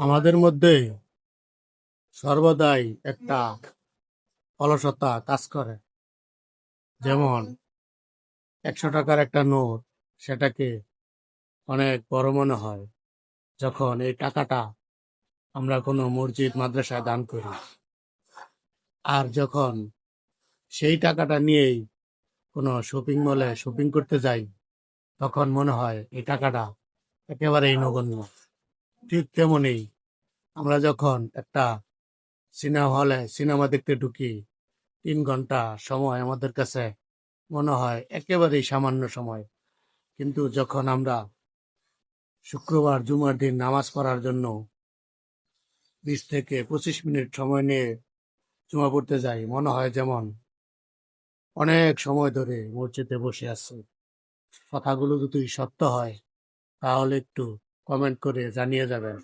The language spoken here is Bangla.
আমাদের মধ্যে সর্বদাই একটা অলসতা কাজ করে। যেমন ১০০ টাকার একটা নোট, সেটাকে অনেক বড় মনে হয় যখন এই টাকাটা আমরা কোনো মসজিদ মাদ্রাসায় দান করি। আর যখন সেই টাকাটা নিয়েই কোনো শপিং মলে শপিং করতে যাই, তখন মনে হয় এই টাকাটা একেবারেই নগণ্য। ঠিক তেমনি আমরা যখন একটা সিনেমা হলে সিনেমা দেখতে ঢুকি, ৩ ঘন্টা সময় আমাদের কাছে মনে হয় একেবারেই সামান্য সময়। কিন্তু যখন আমরা শুক্রবার জুমার দিন নামাজ পড়ার জন্য ২০ থেকে ২৫ মিনিট সময় নিয়ে জুমা পড়তে যাই, মনে হয় যেমন অনেক সময় ধরে মসজিদে বসে আছি। কথাগুলো যদি সত্য হয় তাহলে একটু কমেন্ট করে জানিয়ে যাবেন।